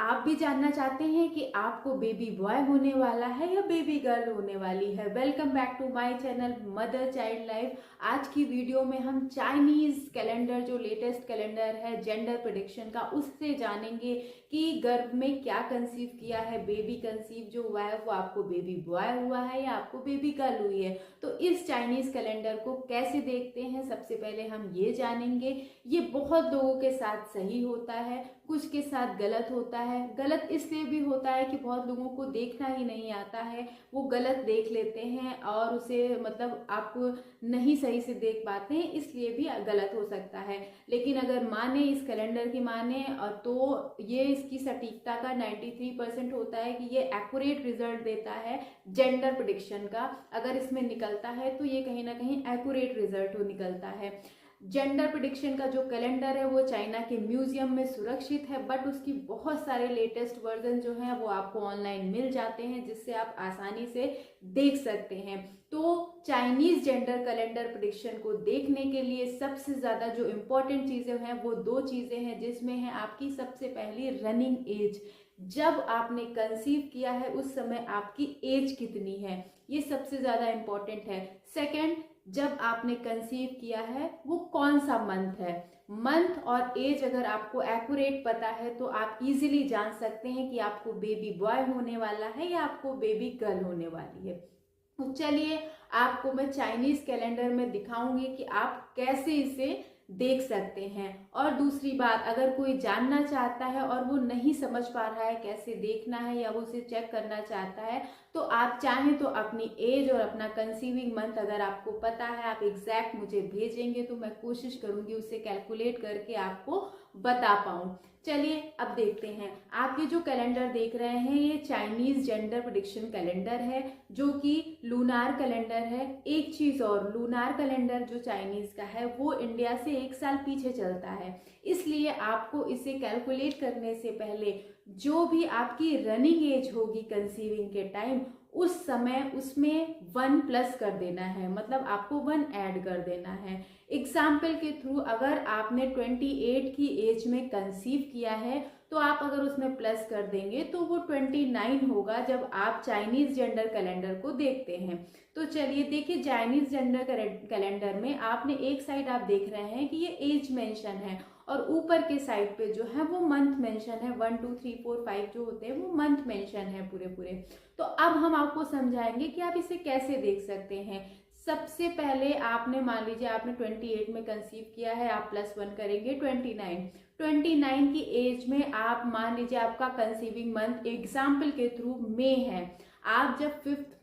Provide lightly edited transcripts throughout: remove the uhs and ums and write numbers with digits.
आप भी जानना चाहते हैं कि आपको बेबी बॉय होने वाला है या बेबी गर्ल होने वाली है? Welcome back to my channel mother child life. आज की वीडियो में हम चाइनीज कैलेंडर, जो लेटेस्ट कैलेंडर है जेंडर प्रेडिक्शन का, उससे जानेंगे कि गर्भ में क्या कंसीव किया है, बेबी कंसीव जो हुआ है वो आपको बेबी बॉय हुआ है या आपको बेबी गर्ल हुई है। तो इस चाइनीज कैलेंडर को कैसे देखते हैं, सबसे पहले हम ये जानेंगे। ये बहुत लोगों के साथ सही होता है, कुछ के साथ गलत होता है। गलत इसलिए भी होता है कि बहुत लोगों को देखना ही नहीं आता है, वो गलत देख लेते हैं और उसे मतलब आप नहीं सही से देख पाते हैं, इसलिए भी गलत हो सकता है। लेकिन अगर माने, इस कैलेंडर की माने तो ये इसकी सटीकता का 93% होता है कि ये एक्यूरेट रिजल्ट देता है जेंडर प्रेडिक्शन का। अगर इसमें निकलता है तो ये कहीं ना कहीं एक्यूरेट रिजल्ट हो निकलता है। जेंडर प्रेडिक्शन का जो कैलेंडर है वो चाइना के म्यूजियम में सुरक्षित है, बट उसकी बहुत सारे लेटेस्ट वर्जन जो हैं वो आपको ऑनलाइन मिल जाते हैं, जिससे आप आसानी से देख सकते हैं। तो चाइनीज जेंडर कैलेंडर प्रेडिक्शन को देखने के लिए सबसे ज़्यादा जो इम्पोर्टेंट चीज़ें हैं वो दो चीज़ें हैं, जिसमें है आपकी सबसे पहली रनिंग एज। जब आपने कंसीव किया है उस समय आपकी एज कितनी है, ये सबसे ज़्यादा इम्पोर्टेंट है। सेकेंड, जब आपने कंसीव किया है वो कौन सा मंथ है। मंथ और एज अगर आपको एक्यूरेट पता है तो आप इजीली जान सकते हैं कि आपको बेबी बॉय होने वाला है या आपको बेबी गर्ल होने वाली है। तो चलिए आपको मैं चाइनीज कैलेंडर में दिखाऊंगी कि आप कैसे इसे देख सकते हैं। और दूसरी बात, अगर कोई जानना चाहता है और वो नहीं समझ पा रहा है कैसे देखना है या वो उसे चेक करना चाहता है, तो आप चाहें तो अपनी एज और अपना कंसीविंग मंथ अगर आपको पता है, आप एग्जैक्ट मुझे भेजेंगे तो मैं कोशिश करूंगी उसे कैलकुलेट करके आपको बता पाऊं। चलिए अब देखते हैं। आप ये जो कैलेंडर देख रहे हैं ये चाइनीज जेंडर प्रेडिक्शन कैलेंडर है, जो कि लूनार कैलेंडर है। एक चीज और, लूनार कैलेंडर जो चाइनीज का है वो इंडिया से 1 साल पीछे चलता है, इसलिए आपको इसे कैलकुलेट करने से पहले जो भी आपकी रनिंग एज होगी कंसीविंग के टाइम, उस समय उसमें 1 प्लस कर देना है, मतलब आपको 1 ऐड कर देना है। एग्जाम्पल के थ्रू, अगर आपने 28 की एज में कंसीव किया है तो आप अगर उसमें प्लस कर देंगे तो वो 29 होगा जब आप चाइनीज जेंडर कैलेंडर को देखते हैं। तो चलिए देखिए, चाइनीज जेंडर कैलेंडर में आपने एक साइड आप देख रहे हैं कि ये एज मेंशन है और ऊपर के साइड पे जो है वो मंथ मेंशन है। 1 2 3 4 5 जो होते हैं वो मंथ मेंशन है पूरे पूरे। तो अब हम आपको समझाएंगे कि आप इसे कैसे देख सकते हैं। सबसे पहले आपने, मान लीजिए आपने 28 में कंसीव किया है, आप +1 करेंगे 29 की एज में आप मान लीजिए आपका कंसीविंग मंथ एग्जाम्पल के थ्रू मई है। आप जब 5th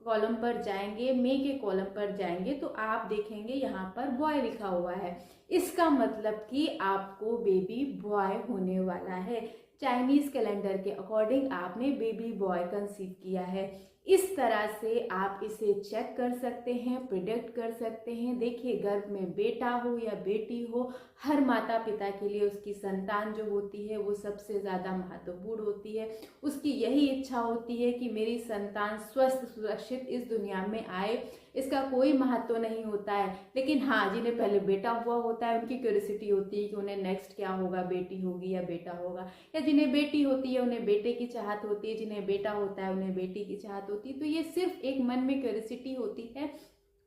कॉलम पर जाएंगे, मई के कॉलम पर जाएंगे, तो आप देखेंगे यहाँ पर बॉय लिखा हुआ है। इसका मतलब कि आपको बेबी बॉय होने वाला है। चाइनीज कैलेंडर के अकॉर्डिंग आपने बेबी बॉय कंसीव किया है। इस तरह से आप इसे चेक कर सकते हैं, प्रिडिक्ट कर सकते हैं। देखिए, गर्भ में बेटा हो या बेटी हो, हर माता पिता के लिए उसकी संतान जो होती है वो सबसे ज़्यादा महत्वपूर्ण होती है। उसकी यही इच्छा होती है कि मेरी संतान स्वस्थ सुरक्षित इस दुनिया में आए। इसका कोई महत्व नहीं होता है, लेकिन हाँ, जिन्हें पहले बेटा हुआ होता है उनकी क्यूरियोसिटी होती है कि उन्हें नेक्स्ट क्या होगा, बेटी होगी या बेटा होगा। या जिन्हें बेटी होती है उन्हें बेटे की चाहत होती है, जिन्हें बेटा होता है उन्हें बेटी की चाहत होती है। तो ये सिर्फ एक मन में क्यूरियोसिटी होती है,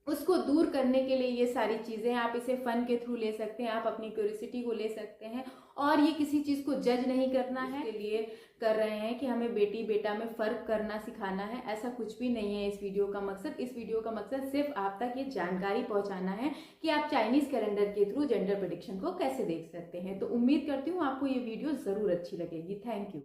उसको दूर करने के लिए ये सारी चीज़ें, आप इसे फन के थ्रू ले सकते हैं, आप अपनी क्यूरियोसिटी को ले सकते हैं। और ये किसी चीज़ को जज नहीं करना है, इसके लिए कर रहे हैं कि हमें बेटी बेटा में फ़र्क करना सिखाना है, ऐसा कुछ भी नहीं है। इस वीडियो का मकसद, इस वीडियो का मकसद सिर्फ आप तक ये जानकारी पहुंचाना है कि आप चाइनीज़ कैलेंडर के थ्रू जेंडर प्रेडिक्शन को कैसे देख सकते हैं। तो उम्मीद करती हूँ आपको ये वीडियो ज़रूर अच्छी लगेगी। Thank you.